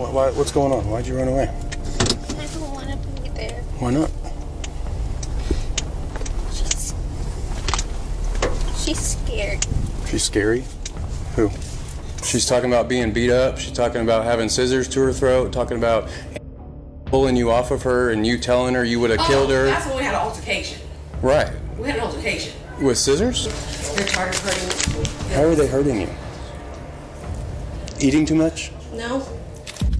What's going on? Why'd you run away? I don't want to be there. Why not? She's scared. She's scary? Who? She's talking about being beat up. She's talking about having scissors to her throat. Talking about pulling you off of her and you telling her you would have killed her. That's when we had an altercation. Right. We had an altercation. With scissors? They started hurting. How are they hurting you? Eating too much? No.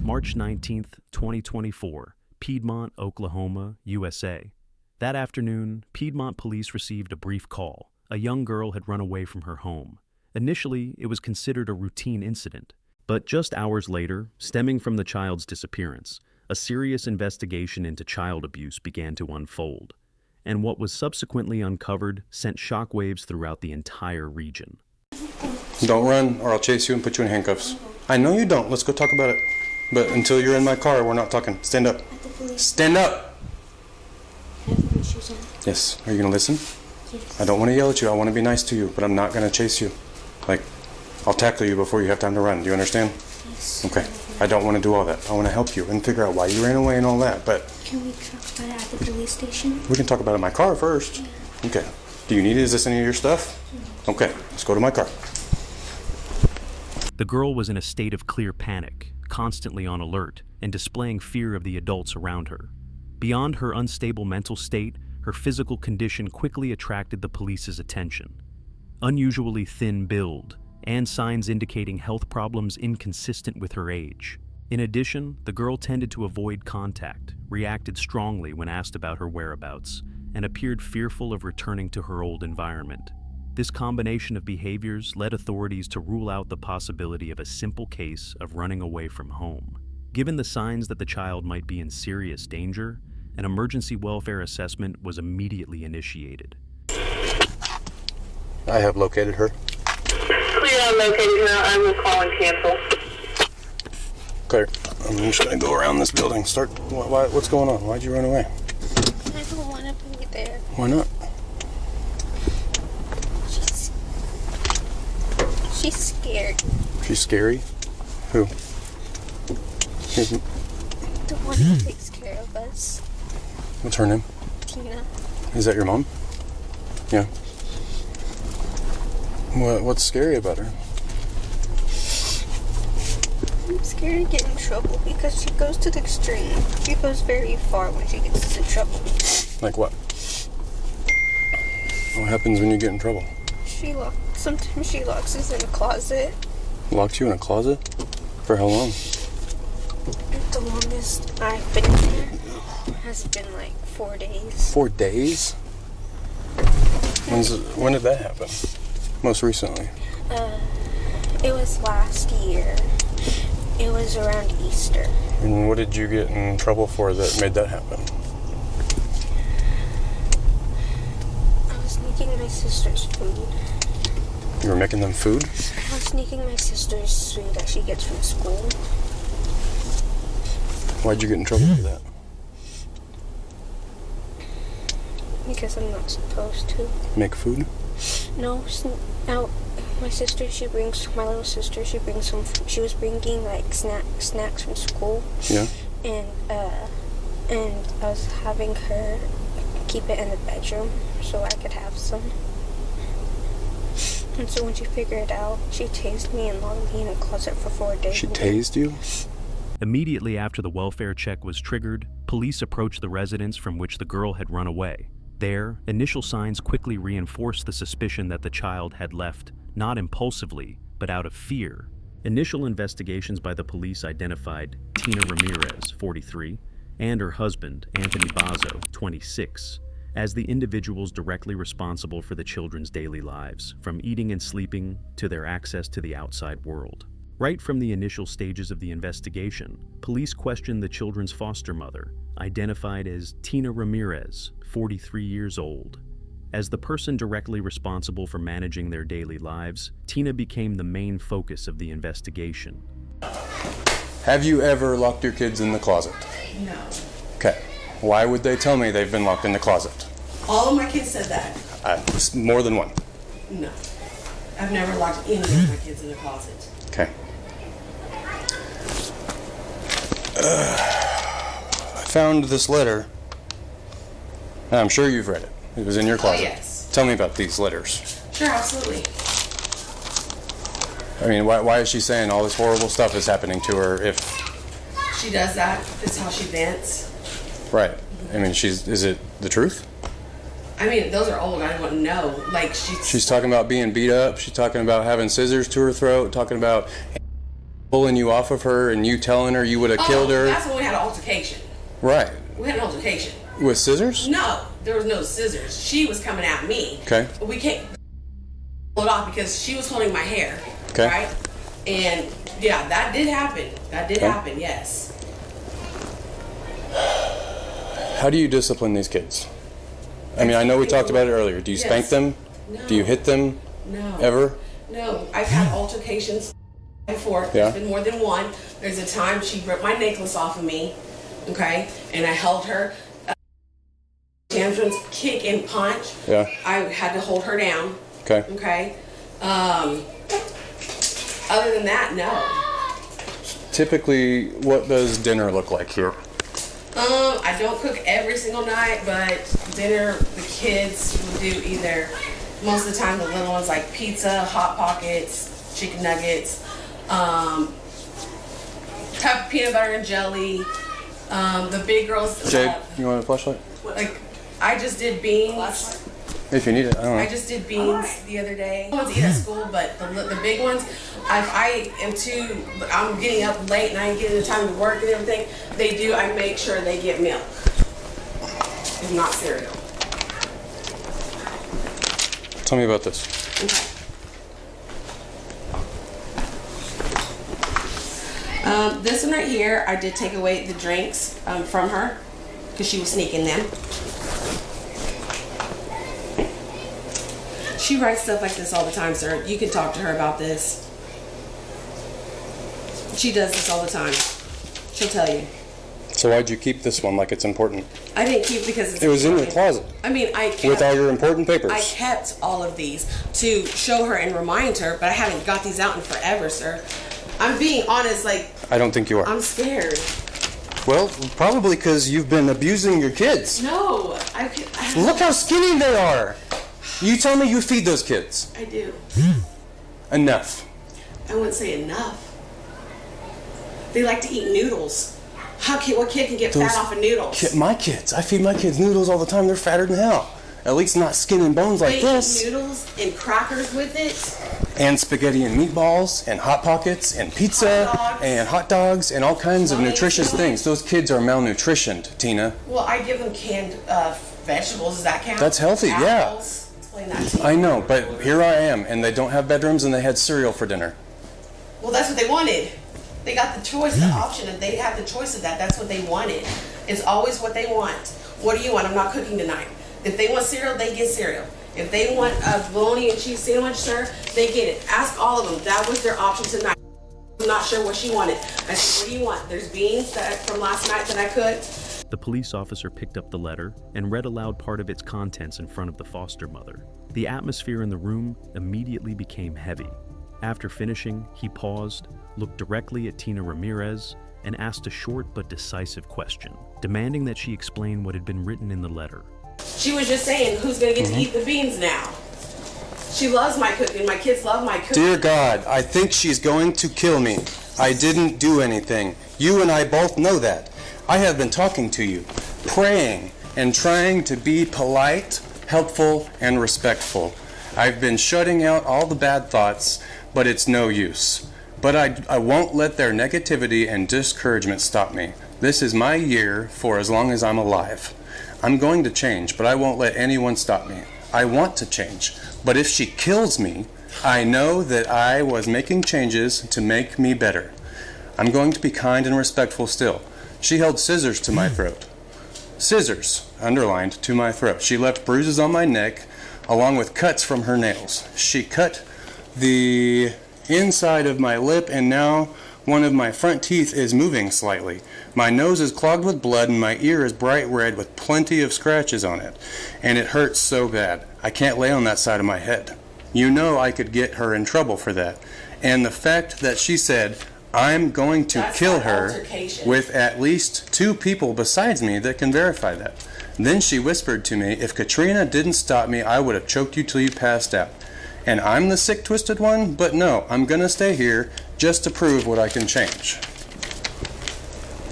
March 19th, 2024, Piedmont, Oklahoma, USA. That afternoon, Piedmont police received a brief call. A young girl had run away from her home. Initially, it was considered a routine incident. But just hours later, stemming from the child's disappearance, a serious investigation into child abuse began to unfold. And what was subsequently uncovered sent shockwaves throughout the entire region. Don't run or I'll chase you and put you in handcuffs. I know you don't. Let's go talk about it. But until you're in my car, we're not talking. Stand up. Stand up! Yes. Are you going to listen? Yes. I don't want to yell at you. I want to be nice to you, but I'm not going to chase you. Like, I'll tackle you before you have time to run. Do you understand? Yes. Okay. I don't want to do all that. I want to help you and figure out why you ran away and all that, but... Can we talk about it at the police station? We can talk about it in my car first. Yeah. Okay. Do you need it? Is this any of your stuff? Okay. Let's go to my car. The girl was in a state of clear panic, constantly on alert, and displaying fear of the adults around her. Beyond her unstable mental state, her physical condition quickly attracted the police's attention. Unusually thin build, and signs indicating health problems inconsistent with her age. In addition, the girl tended to avoid contact, reacted strongly when asked about her whereabouts, and appeared fearful of returning to her old environment. This combination of behaviors led authorities to rule out the possibility of a simple case of running away from home. Given the signs that the child might be in serious danger, an emergency welfare assessment was immediately initiated. I have located her. Clear on located her. I will call and cancel. Claire, I'm just going to go around this building. What's going on? Why'd you run away? I don't want to be there. Why not? She's scared. She's scary? Who? The one who takes care of us. What's her name? Tina. Is that your mom? Yeah. What's scary about her? I'm scared to get in trouble because she goes to the extreme. She goes very far when she gets into trouble. Like what? What happens when you get in trouble? Sometimes she locks us in a closet. Locks you in a closet? For how long? The longest I've been there has been like 4 days. 4 days? When did that happen? Most recently? It was last year. It was around Easter. And what did you get in trouble for that made that happen? I was sneaking my sister's food. You were making them food? I was sneaking my sister's food that she gets from school. Why'd you get in trouble for that? Because I'm not supposed to. Make food? No, my sister, my little sister, she was bringing like snacks from school. Yeah. And I was having her keep it in the bedroom so I could have some. And so when she figured it out, she tased me and locked me in a closet for 4 days. She tased you? Immediately after the welfare check was triggered, police approached the residence from which the girl had run away. There, initial signs quickly reinforced the suspicion that the child had left, not impulsively, but out of fear. Initial investigations by the police identified Tina Ramirez, 43, and her husband, Anthony Bazo, 26, as the individuals directly responsible for the children's daily lives, from eating and sleeping to their access to the outside world. Right from the initial stages of the investigation, police questioned the children's foster mother, identified as Tina Ramirez, 43 years old. As the person directly responsible for managing their daily lives, Tina became the main focus of the investigation. Have you ever locked your kids in the closet? No. Okay. Why would they tell me they've been locked in the closet? All of my kids said that. More than one. No. I've never locked any of my kids in the closet. Okay. I found this letter. I'm sure you've read it. It was in your closet. Oh, yes. Tell me about these letters. Sure, absolutely. I mean, why is she saying all this horrible stuff is happening to her if... She does that. It's how she vents. Right. I mean, is it the truth? I mean, those are old. I wouldn't know. Like, She's talking about being beat up. She's talking about having scissors to her throat. Talking about pulling you off of her and you telling her you would have killed her. That's when we had an altercation. Right. We had an altercation. With scissors? No, there was no scissors. She was coming at me. Okay. But we can't pull it off because she was holding my hair. Okay. Right? And yeah, that did happen. That did happen, yes. How do you discipline these kids? I mean, I know we talked about it earlier. Do you spank them? No. Do you hit them? No. Ever? No. I've had altercations before. Yeah. There's been more than one. There's a time she ripped my necklace off of me. Okay? And I held her. Tantrums, kick and punch. Yeah. I had to hold her down. Okay. Okay? Other than that, no. Typically, what does dinner look like here? I don't cook every single night, but dinner, the kids will do either, most of the time the little ones like pizza, Hot Pockets, chicken nuggets, type of peanut butter and jelly. The big girls. Jade, you want a flashlight? Like, I just did beans. If you need it, I don't know. I just did beans the other day. The ones eat at school, but the big ones, I'm getting up late and I ain't getting the time to work and everything. I make sure they get milk. It's not cereal. Tell me about this. Okay. This one right here, I did take away the drinks from her because she was sneaking them. She writes stuff like this all the time, sir. You can talk to her about this. She does this all the time. She'll tell you. So why'd you keep this one like it's important? I didn't keep it because it's It was in your important. closet. I mean, I kept, With all your important papers. I kept all of these to show her and remind her, but I haven't got these out in forever, sir. I'm being honest, like, I don't think you are. I'm scared. Well, probably because you've been abusing your kids. No, Look how skinny they are. You tell me you feed those kids. I do. Enough. I wouldn't say enough. They like to eat noodles. What kid can get fat off of noodles? My kids. I feed my kids noodles all the time. They're fatter than hell. At least not skin and bones like They this. eat noodles and crackers with it. And spaghetti and meatballs and Hot Pockets and pizza and hot dogs and all kinds of nutritious things. Those kids are malnutritioned, Tina. Well, I give them canned vegetables. Does that count? That's healthy, yeah. Apples. Explain that to me. I know, but here I am, and they don't have bedrooms, and they had cereal for dinner. Well, that's what they wanted. They got the choice, the option, and they had the choice of that. That's what they wanted. It's always what they want. What do you want? I'm not cooking tonight. If they want cereal, they get cereal. If they want a bologna and cheese sandwich, sir, they get it. Ask all of them. That was their option tonight. I'm not sure what she wanted. I said, what do you want? There's beans from last night that I cooked. The police officer picked up the letter and read aloud part of its contents in front of the foster mother. The atmosphere in the room immediately became heavy. After finishing, he paused, looked directly at Tina Ramirez, and asked a short but decisive question, demanding that she explain what had been written in the letter. She was just saying, who's going to get to eat the beans now? She loves my cooking. My kids love my cooking. Dear God, I think she's going to kill me. I didn't do anything. You and I both know that. I have been talking to you, praying, and trying to be polite, helpful, and respectful. I've been shutting out all the bad thoughts, but it's no use. But I won't let their negativity and discouragement stop me. This is my year for as long as I'm alive. I'm going to change, but I won't let anyone stop me. I want to change, but if she kills me, I know that I was making changes to make me better. I'm going to be kind and respectful still. She held scissors to my throat. Scissors, underlined, to my throat. She left bruises on my neck, along with cuts from her nails. She cut the inside of my lip, and now one of my front teeth is moving slightly. My nose is clogged with blood, and my ear is bright red with plenty of scratches on it. And it hurts so bad. I can't lay on that side of my head. You know I could get her in trouble for that. And the fact that she said, I'm going to That's kill not her altercation. with at least 2 people besides me that can verify that. Then she whispered to me, if Katrina didn't stop me, I would have choked you till you passed out. And I'm the sick, twisted one, but no, I'm going to stay here just to prove what I can change.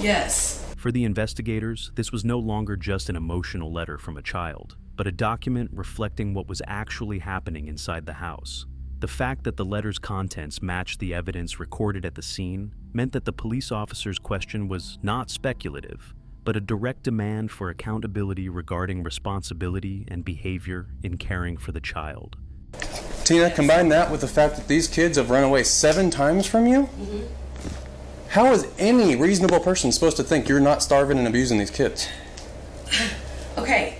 Yes. For the investigators, this was no longer just an emotional letter from a child, but a document reflecting what was actually happening inside the house. The fact that the letter's contents matched the evidence recorded at the scene meant that the police officer's question was not speculative, but a direct demand for accountability regarding responsibility and behavior in caring for the child. Tina, combine that with the fact that these kids have run away 7 times from you? How is any reasonable person supposed to think you're not starving and abusing these kids? Okay.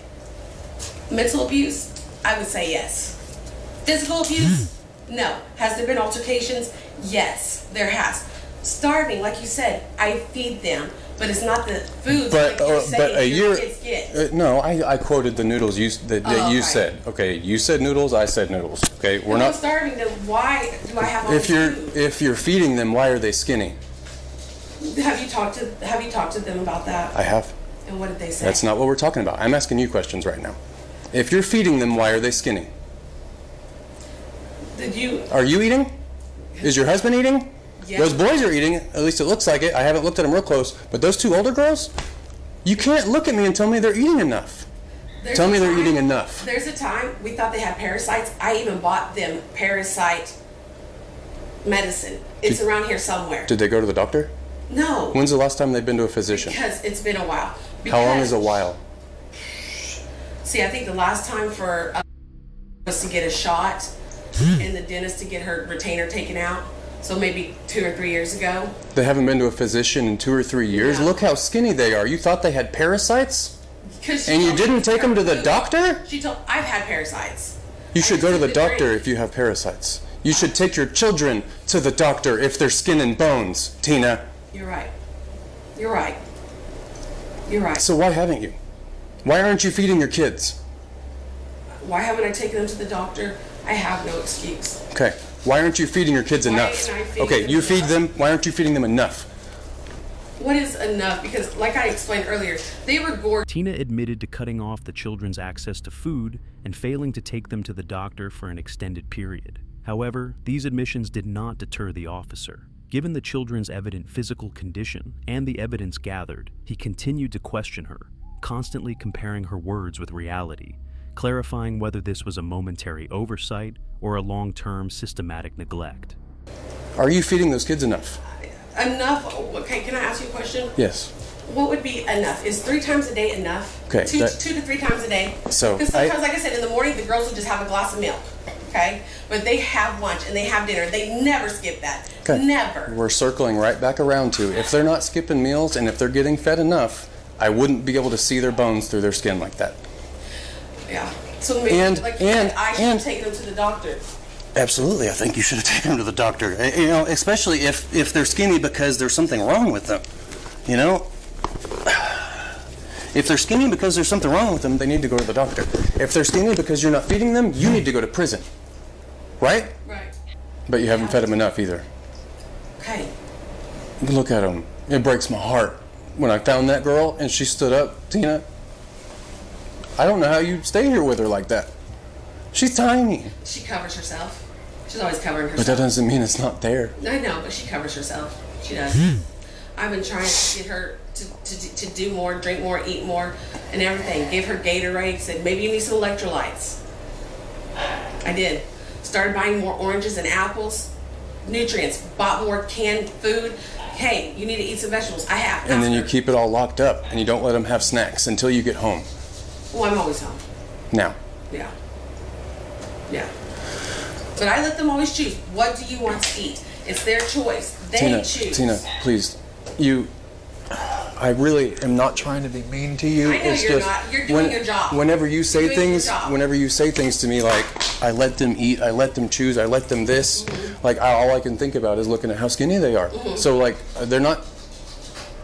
Mental abuse, I would say yes. Physical abuse, no. Has there been altercations? Yes, there has. Starving, like you said, I feed them, but it's not the food like you're saying your kids get. No, I quoted the noodles you said. Okay, you said noodles, I said noodles. Okay, we're If not. I'm starving them, why do I have all this food? If you're feeding them, why are they skinny? Have you talked to them about that? I have. And what did they say? That's not what we're talking about. I'm asking you questions right now. If you're feeding them, why are they skinny? Are you eating? Is your husband eating? Yeah. Those boys are eating, at least it looks like it. I haven't looked at them real close. But those 2 older girls, you can't look at me and tell me they're eating enough. Tell me they're eating enough. There's a time we thought they had parasites. I even bought them parasite medicine. It's around here somewhere. Did they go to the doctor? No. When's the last time they've been to a physician? Because it's been a while. How long is a while? See, I think the last time for was to get a shot and the dentist to get her retainer taken out. So maybe 2 or 3 years ago. They haven't been to a physician in 2 or 3 years? No. Look how skinny they are. You thought they had parasites? And you told didn't me take them to the doctor? She told I've had parasites. You should go to the the doctor drink. if you have parasites. You should take your children to the doctor if they're skin and bones, Tina. You're right. You're right. You're right. So why haven't you? Why aren't you feeding your kids? Why haven't I taken them to the doctor? I have no excuse. Okay. Why aren't you feeding your kids Why enough? ain't I feeding Okay, them you feed enough? them. Why aren't you feeding them enough? What is enough? Because like I explained earlier, they were gorgeous. Tina admitted to cutting off the children's access to food and failing to take them to the doctor for an extended period. However, these admissions did not deter the officer. Given the children's evident physical condition and the evidence gathered, he continued to question her, constantly comparing her words with reality, clarifying whether this was a momentary oversight or a long-term systematic neglect. Are you feeding those kids enough? Enough? Okay, can I ask you a question? Yes. What would be enough? Is 3 times a day enough? Okay, 2 to 3 times a day? So, Because sometimes, like I said, in the morning, the girls will just have a glass of milk. Okay? But they have lunch and they have dinner. They never skip that. Okay. Never. We're circling right back around to if they're not skipping meals and if they're getting fed enough, I wouldn't be able to see their bones through their skin like that. Yeah. So maybe, like you said, I should take them to the doctor. Absolutely, I think you should have taken them to the doctor. You know, especially if they're skinny because there's something wrong with them. You know, if they're skinny because there's something wrong with them, they need to go to the doctor. If they're skinny because you're not feeding them, you need to go to prison. Right? Right. But you haven't fed them enough either. Okay. Look at them. It breaks my heart. When I found that girl and she stood up, Tina, I don't know how you stay here with her like that. She's tiny. She covers herself. She's always covering herself. But that doesn't mean it's not there. I know, but she covers herself. She does. I've been trying to get her to do more, drink more, eat more, and everything. Give her Gatorade. Said maybe you need some electrolytes. I did. Started buying more oranges and apples. Nutrients. Bought more canned food. Hey, you need to eat some vegetables. I have. And then you Ask her. keep it all locked up and you don't let them have snacks until you get home. Well, I'm always home. Now. Yeah. Yeah. But I let them always choose. What do you want to eat? It's their choice. They choose. Tina, please. I really am not trying to be mean to you. I know you're not. You're doing your job. Whenever you say You're doing your things, job. whenever you say things to me like, I let them eat, I let them choose, I let them this, like all I can think about is looking at how skinny they are. So like, they're not,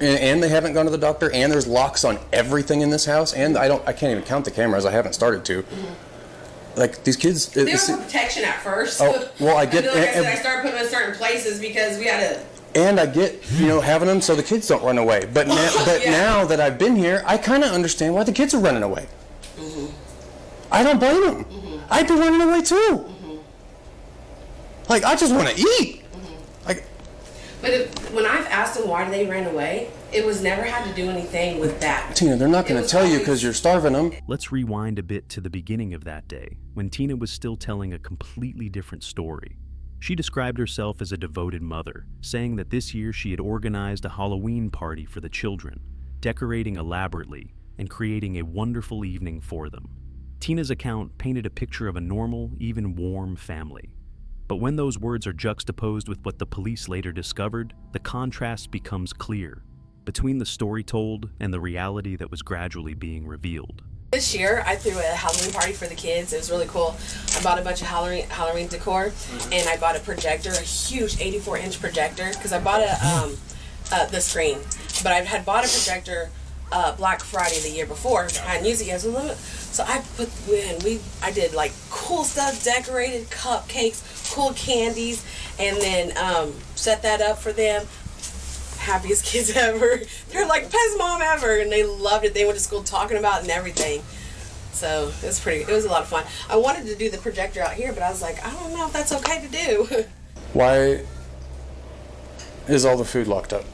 and they haven't gone to the doctor, and there's locks on everything in this house, and I can't even count the cameras, I haven't started to. Like, these kids... They were for protection at first. Oh, well, I get- And then, like I said, I started putting them in certain places because we had to And I get, having them so the kids don't run away. But now that I've been here, I kind of understand why the kids are running away. Mm-hmm. I don't blame them. Mm-hmm. I'd be running away too. Mm-hmm. Like, I just want to eat. Mm-hmm. Like, but when I've asked them why they ran away, it was never had to do anything with that. Tina, they're not going to tell you because you're starving them. Let's rewind a bit to the beginning of that day, when Tina was still telling a completely different story. She described herself as a devoted mother, saying that this year she had organized a Halloween party for the children, decorating elaborately and creating a wonderful evening for them. Tina's account painted a picture of a normal, even warm family. But when those words are juxtaposed with what the police later discovered, the contrast becomes clear between the story told and the reality that was gradually being revealed. This year, I threw a Halloween party for the kids. It was really cool. I bought a bunch of Halloween decor, and I bought a projector, a huge 84-inch projector, because I bought the screen. But I had bought a projector Black Friday the year before. I hadn't used it yet, so I did like cool stuff, decorated cupcakes, cool candies, and then set that up for them. Happiest kids ever. They're like best mom ever, and they loved it. They went to school talking about it and everything. So it was a lot of fun. I wanted to do the projector out here, but I was like, I don't know if that's okay to do. Why is all the food locked up?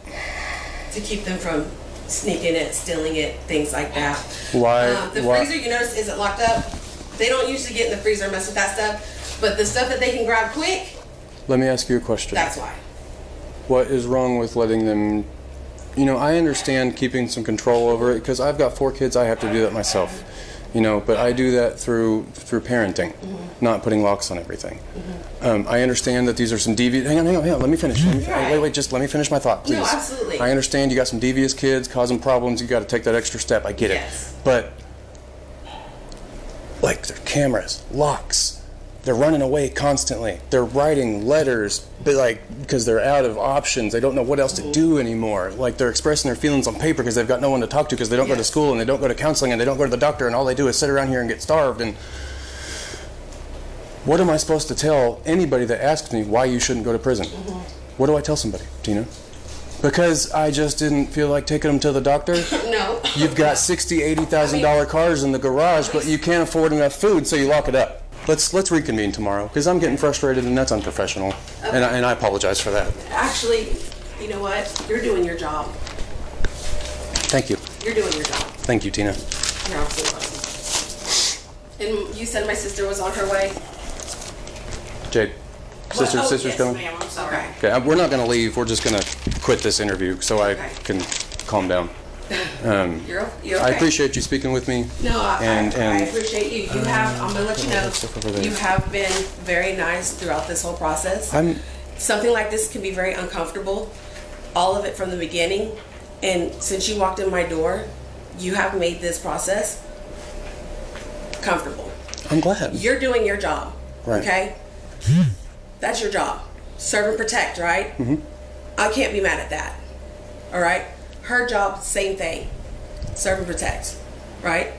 To keep them from sneaking it, stealing it, things like that. Why? The freezer, you notice, isn't locked up. They don't usually get in the freezer and mess with that stuff, but the stuff that they can grab quick. Let me ask you a question. That's why. What is wrong with letting them, I understand keeping some control over it because I've got 4 kids, I have to do that myself, but I do that through parenting, not putting locks on everything. I understand that these are some devious, hang on, let me finish. Wait, just let me finish my thought, please. No, absolutely. I understand you got some devious kids causing problems, you got to take that extra step, I get it. But, like, their cameras, locks, they're running away constantly. They're writing letters, because they're out of options. They don't know what else to do anymore. Like, they're expressing their feelings on paper because they've got no one to talk to because they don't go to school and they don't go to counseling and they don't go to the doctor and all they do is sit around here and get starved. And what am I supposed to tell anybody that asks me why you shouldn't go to prison? What do I tell somebody, Tina? Because I just didn't feel like taking them to the doctor? No. You've got $60,000, $80,000 cars in the garage, but you can't afford enough food, so you lock it up. Let's reconvene tomorrow, because I'm getting frustrated and that's unprofessional, and I apologize for that. Actually, you know what? You're doing your job. Thank you. You're doing your job. Thank you, Tina. You're absolutely welcome. And you said my sister was on her way? Jade, sister's yes, coming? ma'am, I'm sorry. Okay, we're not going to leave. We're just going to quit this interview so I can calm down. You're okay. I appreciate you speaking with me. No, I appreciate you. You have, I'm going to let you know, you have been very nice throughout this whole process. Something like this can be very uncomfortable, all of it from the beginning. And since you walked in my door, you have made this process comfortable. I'm glad. You're doing your job, right. Okay? That's your job. Serve and protect, right? I can't be mad at that, all right? Her job, same thing. Serve and protect, right?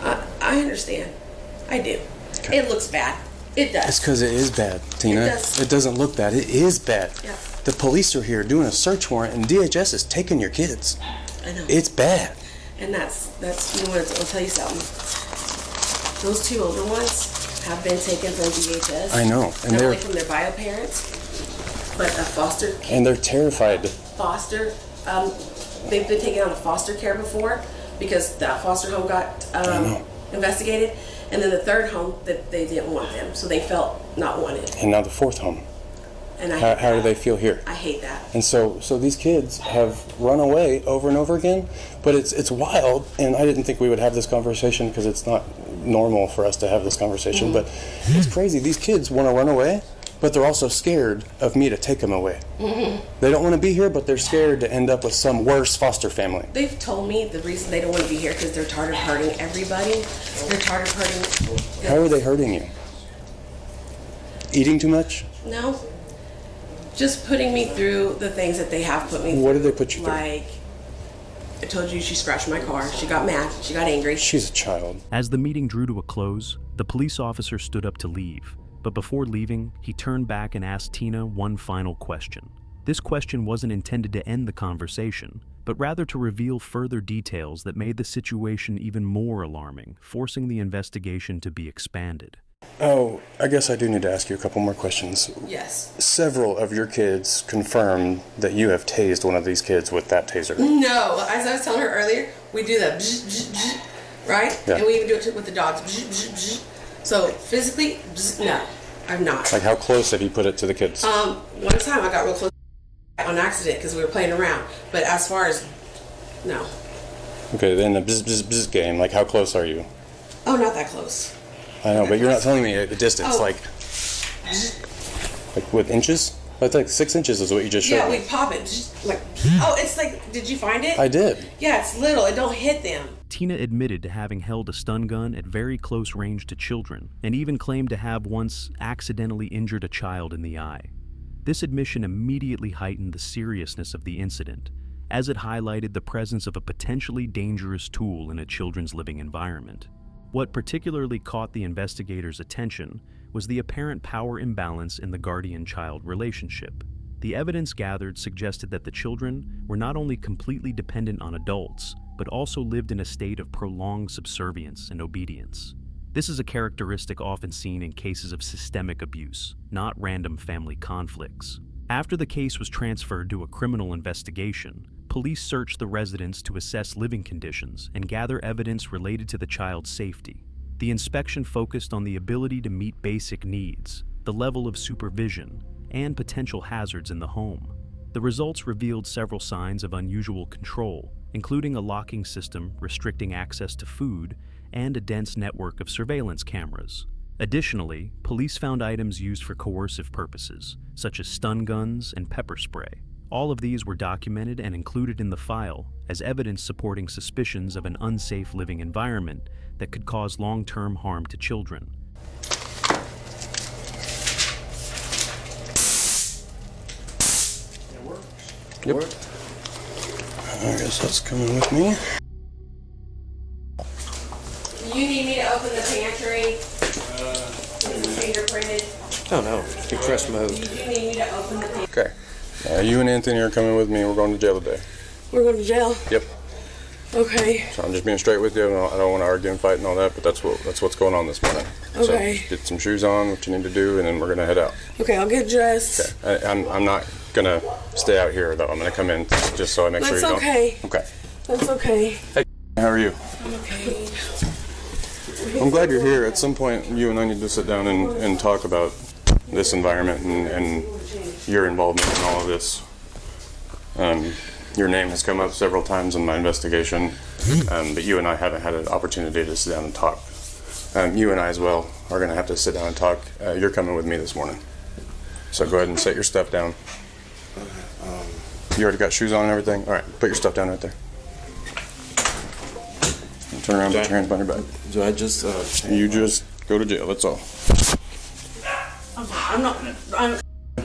I understand. I do. Okay. It looks bad. It does. It's because it is bad, Tina. It doesn't look bad. It is bad. Yeah. The police are here doing a search warrant, and DHS is taking your kids. I know. It's bad. And that's you know what? I'll tell you something. Those 2 older ones have been taken from DHS. I know, and not they're only from their bio parents, but a foster. And they're terrified. Foster. They've been taken out of foster care before because that foster home got investigated, and then the 3rd home that they didn't want them, so they felt not wanted. And now the 4th home. And how do they feel here? I hate that. And so these kids have run away over and over again, but it's wild, and I didn't think we would have this conversation because it's not normal for us to have this conversation, but it's crazy. These kids want to run away, but they're also scared of me to take them away. They don't want to be here, but they're scared to end up with some worse foster family. They've told me the reason they don't want to be here because they're tired of hurting everybody. They're tired of hurting. How are they hurting you? Eating too much? No. Just putting me through the things that they have put me through. What did they put you through? Like, I told you she scratched my car. She got mad. She got angry. She's a child. As the meeting drew to a close, the police officer stood up to leave, But before leaving, he turned back and asked Tina one final question. This question wasn't intended to end the conversation, but rather to reveal further details that made the situation even more alarming, forcing the investigation to be expanded. Oh, I guess I do need to ask you a couple more questions. Yes. Several of your kids confirmed that you have tased one of these kids with that taser. No, as I was telling her earlier, we do that, bzz, bzz, bzz, right? Yeah. And we even do it with the dogs. Bzz, bzz, bzz. So physically, bzz, no, I'm not. Like, how close have you put it to the kids? One time I got real close on accident because we were playing around. But as far as, no. Okay, then the bzz, bzz, bzz game, like, how close are you? Oh, not that close. I know, but you're not telling me a distance, Oh. like with inches? That's like 6 inches is what you just showed Yeah, me. we pop it. Bzz, like, oh, it's like, did you find it? I did. Yeah, it's little. It don't hit them. Tina admitted to having held a stun gun at very close range to children, and even claimed to have once accidentally injured a child in the eye. This admission immediately heightened the seriousness of the incident, as it highlighted the presence of a potentially dangerous tool in a children's living environment. What particularly caught the investigators' attention was the apparent power imbalance in the guardian-child relationship. The evidence gathered suggested that the children were not only completely dependent on adults, but also lived in a state of prolonged subservience and obedience. This is a characteristic often seen in cases of systemic abuse, not random family conflicts. After the case was transferred to a criminal investigation, police searched the residence to assess living conditions and gather evidence related to the child's safety. The inspection focused on the ability to meet basic needs, the level of supervision, and potential hazards in the home. The results revealed several signs of unusual control, including a locking system restricting access to food and a dense network of surveillance cameras. Additionally, police found items used for coercive purposes, such as stun guns and pepper spray. All of these were documented and included in the file as evidence supporting suspicions of an unsafe living environment that could cause long-term harm to children. Yep. I guess that's coming with me. You need me to open the pantry? Is it fingerprinted? Oh no, you trust mode. You do need me to open the pantry. Okay. You and Anthony are coming with me. We're going to jail today. We're going to jail? Yep. Okay. So I'm just being straight with you. I don't want to argue and fight and all that, but that's what's going on this morning. Okay. So get some shoes on, what you need to do, and then we're gonna head out. Okay, I'll get dressed. Okay. I'm not gonna stay out here though. I'm gonna come in just so I make sure you That's don't. okay. Okay. That's okay. Hey, how are you? I'm okay. I'm glad you're here. At some point, you and I need to sit down and talk about this environment and your involvement in all of this. Your name has come up several times in my investigation, but you and I haven't had an opportunity to sit down and talk. You and I as well are going to have to sit down and talk. You're coming with me this morning. So go ahead and set your stuff down. You already got shoes on and everything? All right, put your stuff down right there. And turn around, put your hands behind your back. Do I just, You just go to jail, that's all. I'm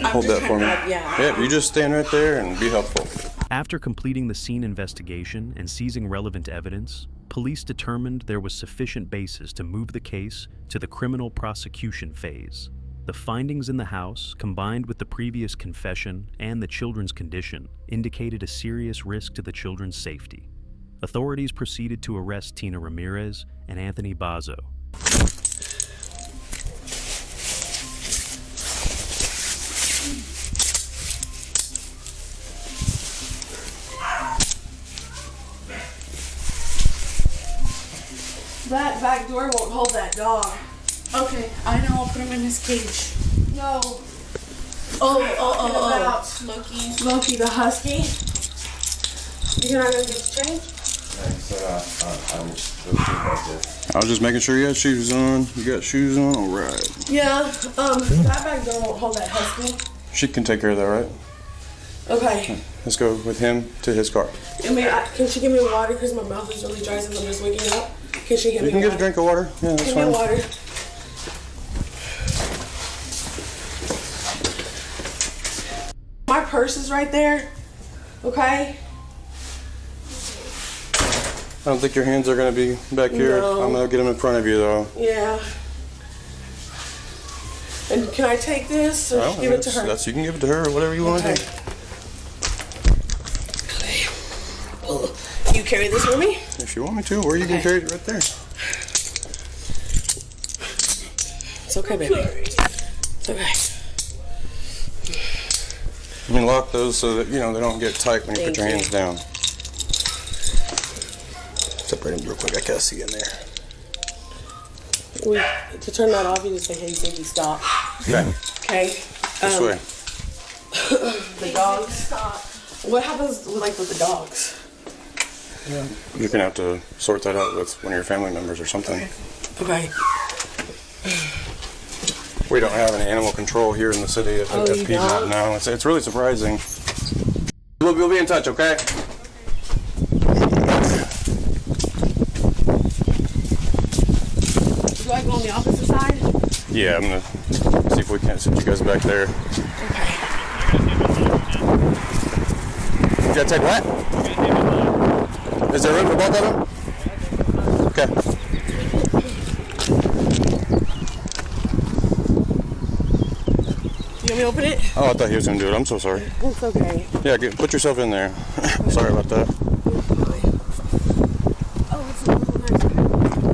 Hold that for me. Yeah. Yeah, you just stand right there and be helpful. After completing the scene investigation and seizing relevant evidence, police determined there was sufficient basis to move the case to the criminal prosecution phase. The findings in the house, combined with the previous confession and the children's condition, indicated a serious risk to the children's safety. Authorities proceeded to arrest Tina Ramirez and Anthony Bazzo. That back door won't hold that dog. Okay, I know. I'll put him in his cage. No. Oh. Loki. Loki the husky. You're not gonna get the change? I was just making sure you had shoes on. You got shoes on? All right. Yeah. That back door won't hold that husky. She can take care of that, right? Okay. Let's go with him to his car. Can she give me water? Because my mouth is really dry since I'm just waking up. Can she give me You can water? get a drink of water. Yeah, that's Give me fine. water. My purse is right there. Okay? I don't think your hands are going to be back here. No. I'm going to get them in front of you, though. Yeah. And can I take this or give it to her? You can give it to her or whatever you want to do. Okay. Well, you carry this for me? If you want me to, or you can carry it right there. It's okay, baby. It's okay. You can lock those so that, they don't get tight when you put your hands down. Separate them real quick. I can't see in there. To turn that off, you just say, hey, Ziggy, stop. Okay. Okay. This way. The dogs. What happens with the dogs? Yeah. You're going to have to sort that out with one of your family members or something. Okay. We don't have any animal control here in the city at Piedmont now. It's really surprising. We'll be in touch, okay? Do I go on the opposite side? Yeah, I'm going to see if we can't sit you guys back there. Okay. You got to take what? Is there room for both of them? Okay. You want me to open it? Oh, I thought he was going to do it. I'm so sorry. It's okay. Yeah, put yourself in there. Sorry about that.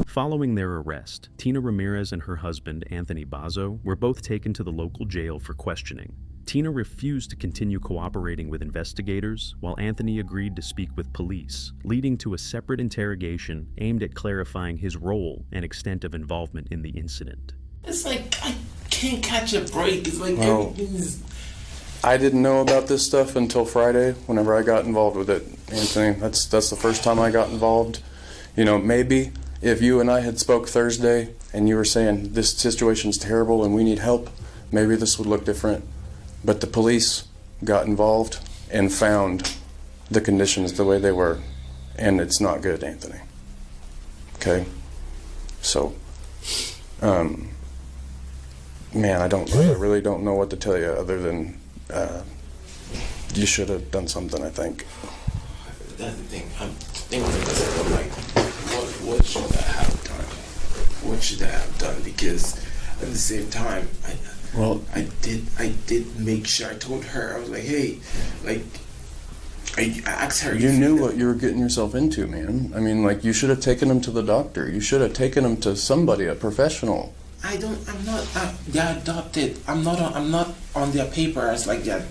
Following their arrest, Tina Ramirez and her husband, Anthony Bazzo, were both taken to the local jail for questioning. Tina refused to continue cooperating with investigators, while Anthony agreed to speak with police, leading to a separate interrogation aimed at clarifying his role and extent of involvement in the incident. It's like, I can't catch a break. It's like everything's... I didn't know about this stuff until Friday, whenever I got involved with it, Anthony. That's the first time I got involved. Maybe if you and I had spoke Thursday and you were saying this situation's terrible and we need help, maybe this would look different. But the police got involved and found the conditions the way they were, and it's not good, Anthony. Okay? So, man, I really don't know what to tell you other than you should have done something, I think. That's the thing. I'm thinking to myself, I'm like, what should I have done? What should I have done? Because at the same time, I did make sure I told her. I was like, hey, I asked her. You knew what you were getting yourself into, man. I mean, you should have taken him to the doctor. You should have taken him to somebody, a professional. I'm not. They're adopted. I'm not on their papers like that.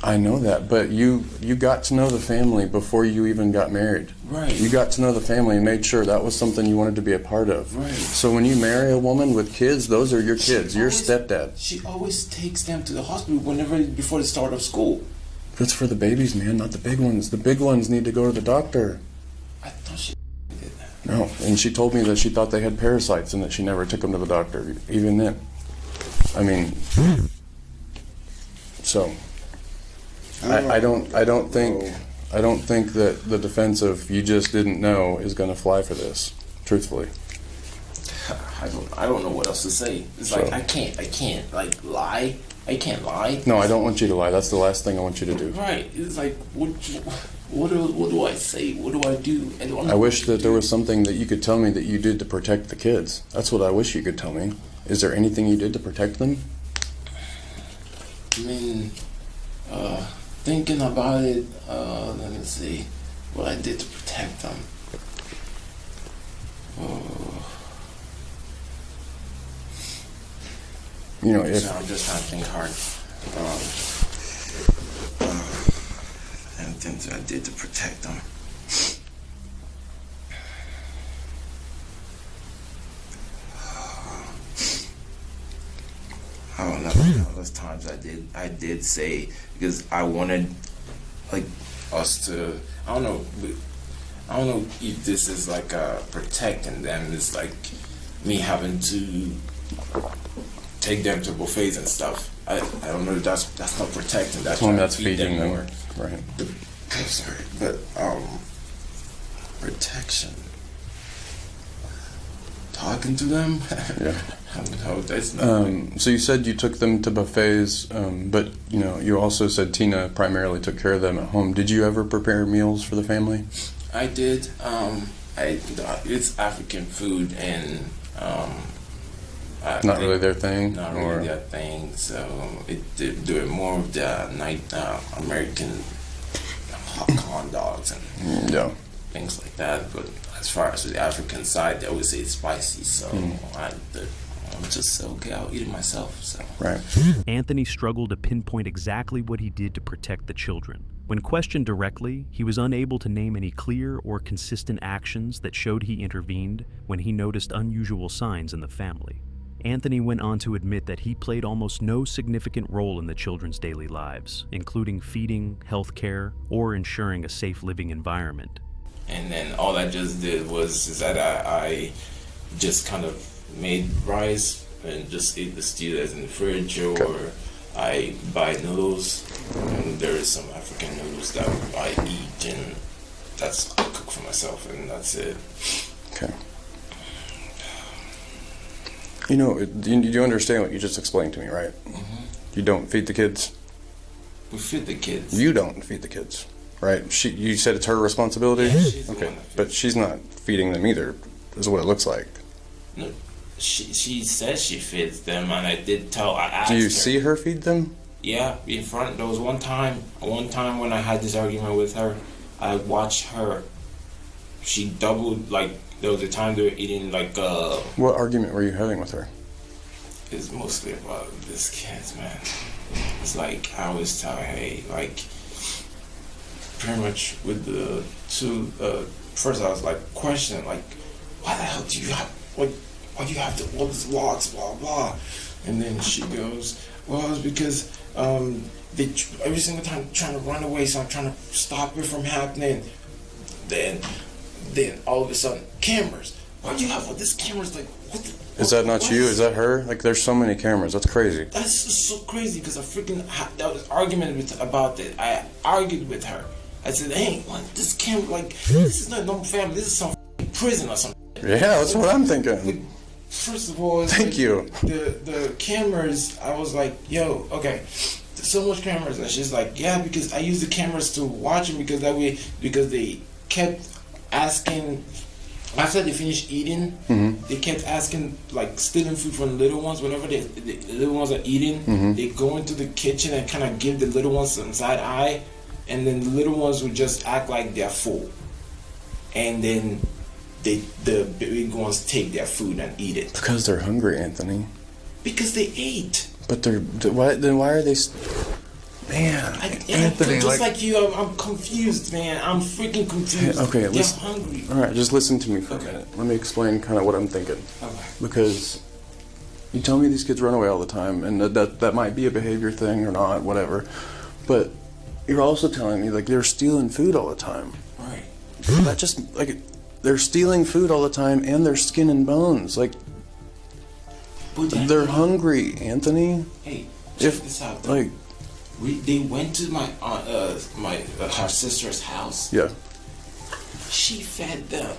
I know that, but you got to know the family before you even got married. Right. You got to know the family and made sure that was something you wanted to be a part of. Right. So when you marry a woman with kids, those are your kids, your stepdad. She always takes them to the hospital before the start of school. That's for the babies, man, not the big ones. The big ones need to go to the doctor. I thought she did that. No, and she told me that she thought they had parasites and that she never took them to the doctor, even then. I mean, so... I don't think that the defense of you just didn't know is going to fly for this, truthfully. I don't know what else to say. It's like I can't lie. I can't lie. No, I don't want you to lie. That's the last thing I want you to do. Right. It's like what do I say? What do I do? I wish that there was something that you could tell me that you did to protect the kids. That's what I wish you could tell me. Is there anything you did to protect them? I mean, thinking about it, let me see what I did to protect them. If I'm just trying to think hard. And things that I did to protect them. I don't know. Those times I did say, because I wanted us to. I don't know if this is protecting them. It's like me having to take them to buffets and stuff. I don't know if that's not protecting. That's feeding them more. Right. I'm sorry, but protection. Talking to them. Yeah. No, that's not. So you said you took them to buffets, but you also said Tina primarily took care of them at home. Did you ever prepare meals for the family? I did. It's African food, and Not really their thing? Not really their thing. So they're more of the American hot dogs and things like that. But as far as the African side, they always say it's spicy. So I'm just okay. I'll eat it myself. So right. Anthony struggled to pinpoint exactly what he did to protect the children. When questioned directly, he was unable to name any clear or consistent actions that showed he intervened when he noticed unusual signs in the family. Anthony went on to admit that he played almost no significant role in the children's daily lives, including feeding, health care, or ensuring a safe living environment. And then all I just did was that I just kind of made rice and just ate the stew that's in the fridge, or I buy noodles, and there is some African noodles that I eat, and I cook for myself, and that's it. Okay. You know, do you understand what you just explained to me, right? Mm-hmm. You don't feed the kids? We feed the kids. You don't feed the kids, right? You said it's her responsibility? Yeah, she's the okay, one that feeds. But she's not feeding them either, is what it looks like. No, she says she feeds them, and I did tell. I asked her. Do you see her feed them? Yeah, in front. There was one time when I had this argument with her, I watched her. She doubled, like, there was a time they were eating, like, What argument were you having with her? It's mostly about this kids, man. It's like, I always tell her, hey, like, pretty much with the two, first I was like, questioning, like, why the hell do you have, like, why do you have all these logs, blah, blah. And then she goes, well, it's because, they every single time trying to run away, so I'm trying to stop it from happening. Then all of a sudden, cameras. Why do you have all these cameras? Like, Is that not you? Is that her? Like, there's so many cameras. That's crazy. That's just so crazy because I freaking that was argument about it. I argued with her. I said, hey, like, this camera, like, this is not a normal family. This is some prison or something. Yeah, that's what I'm thinking. Like, first of all, thank you. The cameras. I was like, yo, okay. There's so much cameras, and she's like, yeah, because I use the cameras to watch them because that way, because they kept asking after they finished eating, they kept asking, like, stealing food from the little ones. Whenever the little ones are eating, they go into the kitchen and kind of give the little ones some side eye, and then the little ones would just act like they're full, and then the big ones take their food and eat it Because they're hungry, Anthony. because they ate. But why are they? Man, Anthony, just like you, I'm confused, man. I'm freaking confused. Okay, they're listen. hungry. All right, just listen to me for a minute. Let me explain kind of what I'm thinking. Okay. Because you tell me these kids run away all the time, and that might be a behavior thing or not, whatever. But you're also telling me, like, they're stealing food all the time. Right. That just, like, they're stealing food all the time, and they're skin and bones. Like, they're hungry, Anthony. Hey, check this out. Though. Like, they went to my her sister's house. yeah. She fed them.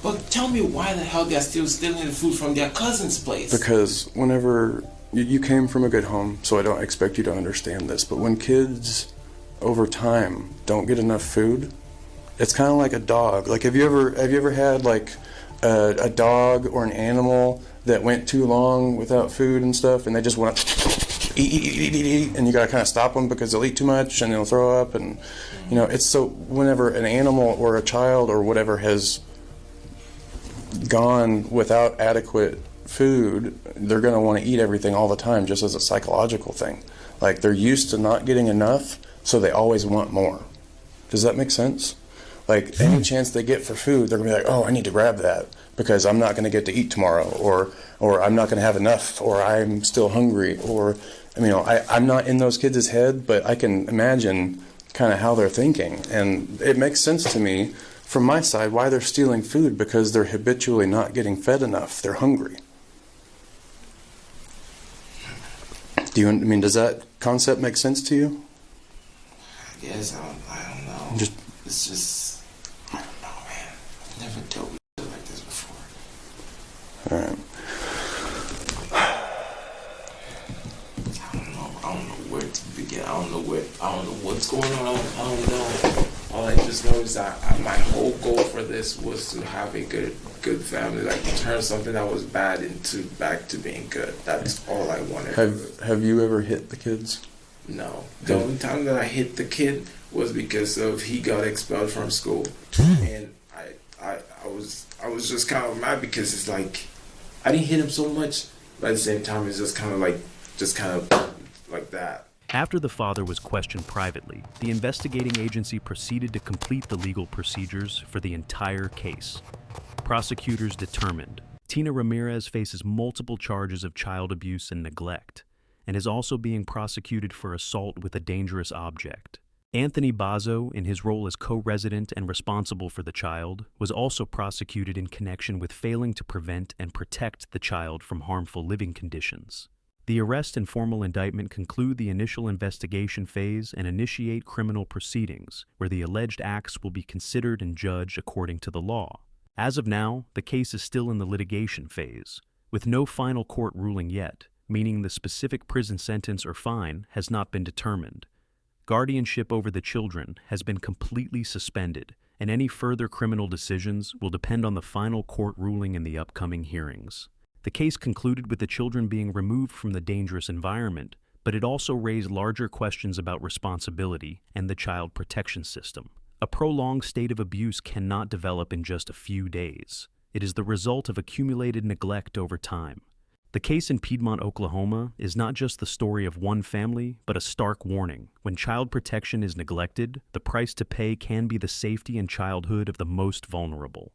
But tell me why the hell they're still stealing the food from their cousin's place? Because whenever you came from a good home, so I don't expect you to understand this, but when kids over time don't get enough food, it's kind of like a dog. Like, have you ever had, like, a dog or an animal that went too long without food and stuff, and they just want to eat, and you gotta kind of stop them because they'll eat too much and they'll throw up, and you know, it's so whenever an animal or a child or whatever has gone without adequate food, they're gonna want to eat everything all the time, just as a psychological thing. Like, they're used to not getting enough, so they always want more. Does that make sense? Like, any chance they get for food, they're gonna be like, oh, I need to grab that because I'm not gonna get to eat tomorrow, or I'm not gonna have enough, or I'm still hungry, or, I mean, I'm not in those kids' head, but I can imagine kind of how they're thinking, and it makes sense to me from my side why they're stealing food, because they're habitually not getting fed enough. They're hungry. Does that concept make sense to you? I guess I don't know. It's just, I don't know, man. I've never dealt with shit like this before. All right. I don't know where to begin. I don't know what's going on. I don't know. All I know just know is that my whole goal for this was to have a good family, like turn something that was bad back to being good. That's all I wanted. Have you ever hit the kids? No. The only time that I hit the kid was because of he got expelled from school, and I was just kind of mad because it's like I didn't hit him so much, but at the same time it's just kind of like that. After the father was questioned privately, the investigating agency proceeded to complete the legal procedures for the entire case. Prosecutors determined Tina Ramirez faces multiple charges of child abuse and neglect, and is also being prosecuted for assault with a dangerous object. Anthony Bazzo, in his role as co-resident and responsible for the child, was also prosecuted in connection with failing to prevent and protect the child from harmful living conditions. The arrest and formal indictment conclude the initial investigation phase and initiate criminal proceedings, where the alleged acts will be considered and judged according to the law. As of now, the case is still in the litigation phase, with no final court ruling yet, meaning the specific prison sentence or fine has not been determined. Guardianship over the children has been completely suspended, and any further criminal decisions will depend on the final court ruling in the upcoming hearings. The case concluded with the children being removed from the dangerous environment, but it also raised larger questions about responsibility and the child protection system. A prolonged state of abuse cannot develop in just a few days. It is the result of accumulated neglect over time. The case in Piedmont, Oklahoma, is not just the story of one family, but a stark warning. When child protection is neglected, the price to pay can be the safety and childhood of the most vulnerable.